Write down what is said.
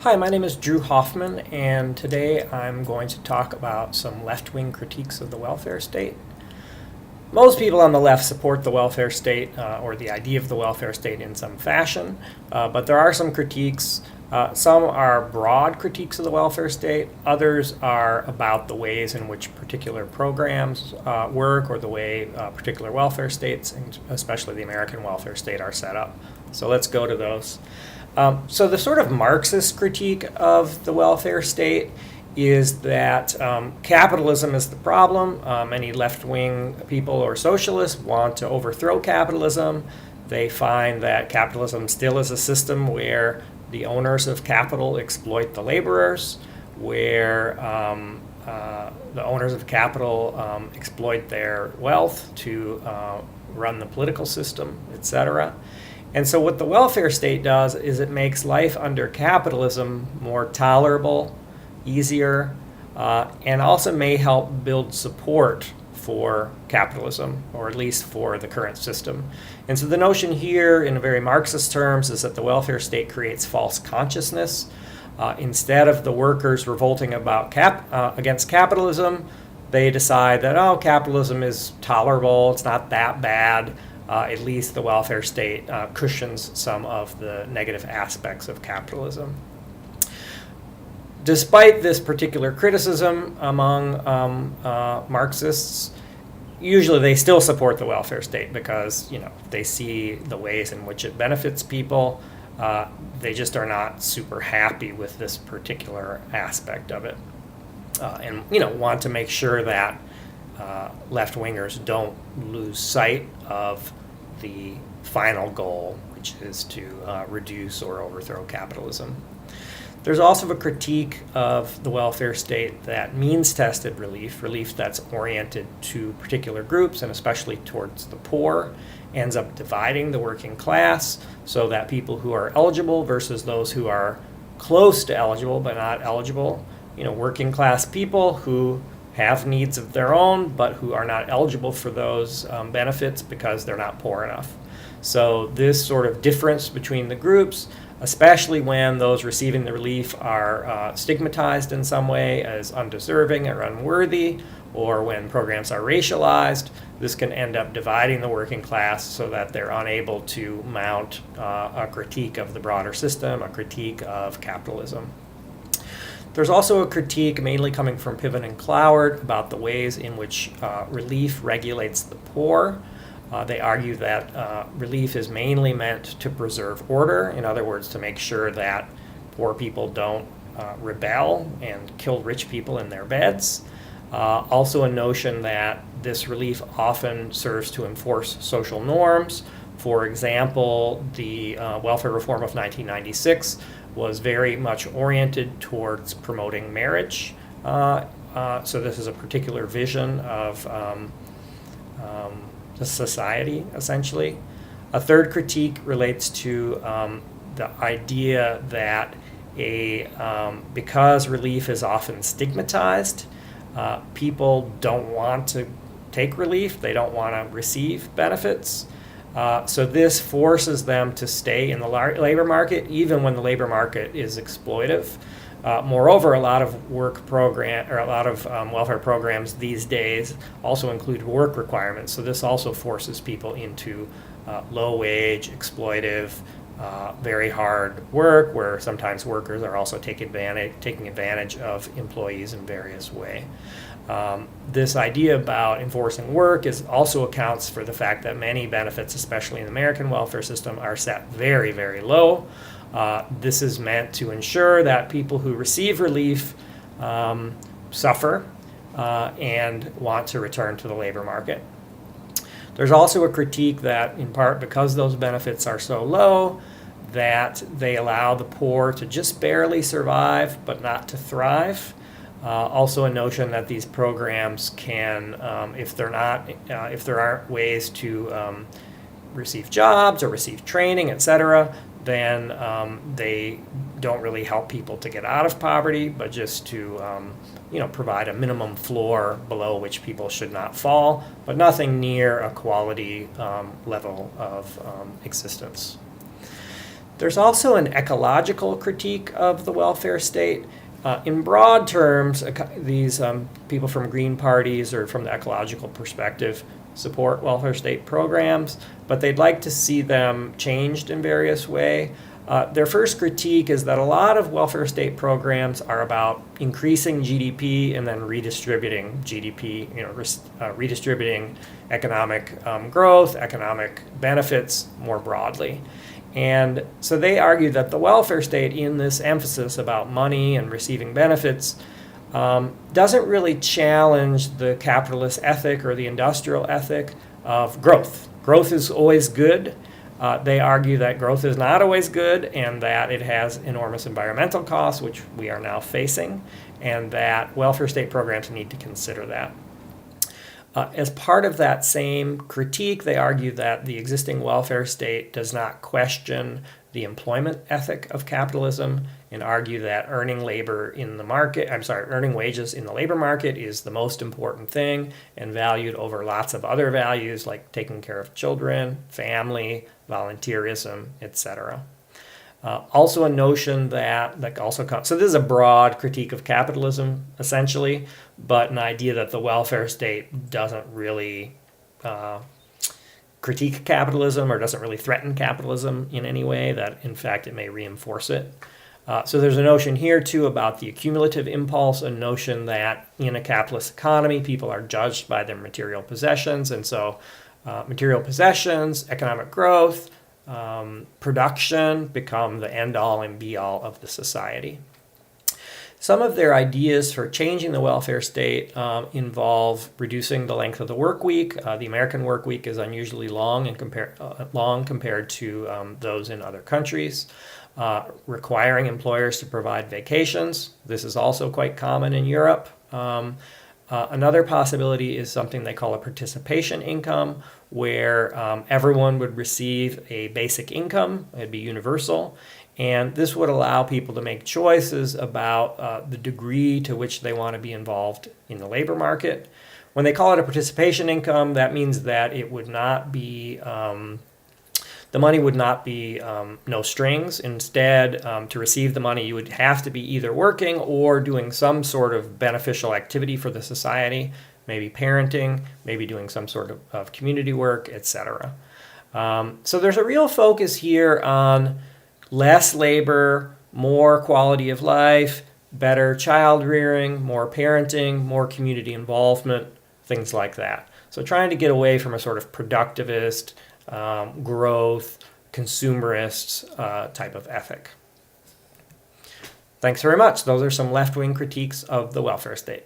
Hi, my name is Drew Hoffman, and today I'm going to talk about some left-wing critiques of the welfare state. Most people on the left support the welfare state or the idea of the welfare state in some fashion, but there are some critiques. Some are broad critiques of the welfare state. Others are about the ways in which particular programs work or the way particular welfare states, and especially the American welfare state, are set up. So let's go to those. So the sort of Marxist critique of the welfare state is that capitalism is the problem. Many left-wing people or socialists want to overthrow capitalism. They find that capitalism still is a system where the owners of capital exploit the laborers, where the owners of capital exploit their wealth to run the political system, etc. And so what the welfare state does is it makes life under capitalism more tolerable, easier, and also may help build support for capitalism, or at least for the current system. And so the notion here, in very Marxist terms, is that the welfare state creates false consciousness. Instead of the workers revolting against capitalism, they decide that, oh, capitalism is tolerable, it's not that bad. At least the welfare state cushions some of the negative aspects of capitalism. Despite this particular criticism among Marxists, usually they still support the welfare state because they see the ways in which it benefits people. They just are not super happy with this particular aspect of it, and want to make sure that left-wingers don't lose sight of the final goal, which is to reduce or overthrow capitalism. There's also a critique of the welfare state that means-tested relief that's oriented to particular groups and especially towards the poor, ends up dividing the working class so that people who are eligible versus those who are close to eligible but not eligible, working class people who have needs of their own, but who are not eligible for those benefits because they're not poor enough. So this sort of difference between the groups, especially when those receiving the relief are stigmatized in some way as undeserving or unworthy, or when programs are racialized, this can end up dividing the working class so that they're unable to mount a critique of the broader system, a critique of capitalism. There's also a critique, mainly coming from Piven and Cloward, about the ways in which relief regulates the poor. They argue that relief is mainly meant to preserve order, in other words, to make sure that poor people don't rebel and kill rich people in their beds. Also a notion that this relief often serves to enforce social norms. For example, the welfare reform of 1996 was very much oriented towards promoting marriage. So this is a particular vision of the society, essentially. A third critique relates to the idea that because relief is often stigmatized, people don't want to take relief, they don't want to receive benefits. So this forces them to stay in the labor market, even when the labor market is exploitive. Moreover, a lot of welfare programs these days also include work requirements. So this also forces people into low-wage, exploitive, very hard work, where sometimes workers are also taking advantage of employees in various ways. This idea about enforcing work also accounts for the fact that many benefits, especially in the American welfare system, are set very, very low. This is meant to ensure that people who receive relief suffer and want to return to the labor market. There's also a critique that, in part because those benefits are so low, that they allow the poor to just barely survive but not to thrive. Also a notion that these programs can, if there aren't ways to receive jobs or receive training, etc., then they don't really help people to get out of poverty, but just to provide a minimum floor below which people should not fall, but nothing near a quality level of existence. There's also an ecological critique of the welfare state. In broad terms, these people from green parties or from the ecological perspective support welfare state programs, but they'd like to see them changed in various ways. Their first critique is that a lot of welfare state programs are about increasing GDP and then redistributing GDP, redistributing economic growth, economic benefits more broadly. And so they argue that the welfare state, in this emphasis about money and receiving benefits, doesn't really challenge the capitalist ethic or the industrial ethic of growth. Growth is always good. They argue that growth is not always good and that it has enormous environmental costs, which we are now facing, and that welfare state programs need to consider that. As part of that same critique, they argue that the existing welfare state does not question the employment ethic of capitalism and argue that earning wages in the labor market is the most important thing and valued over lots of other values like taking care of children, family, volunteerism, etc. Also a notion so this is a broad critique of capitalism, essentially, but an idea that the welfare state doesn't really critique capitalism or doesn't really threaten capitalism in any way, that in fact it may reinforce it. So there's a notion here too about the accumulative impulse, a notion that in a capitalist economy people are judged by their material possessions, and so material possessions, economic growth, production become the end-all and be-all of the society. Some of their ideas for changing the welfare state involve reducing the length of the work week. The American work week is unusually long compared to those in other countries. Requiring employers to provide vacations. This is also quite common in Europe. Another possibility is something they call a participation income, where everyone would receive a basic income. It'd be universal. And this would allow people to make choices about the degree to which they want to be involved in the labor market. When they call it a participation income, that means that it would not be, the money would not be no strings. Instead, to receive the money, you would have to be either working or doing some sort of beneficial activity for the society, maybe parenting, maybe doing some sort of community work, etc. So there's a real focus here on less labor, more quality of life, better child rearing, more parenting, more community involvement, things like that. So trying to get away from a sort of productivist, growth, consumerist type of ethic. Thanks very much. Those are some left-wing critiques of the welfare state.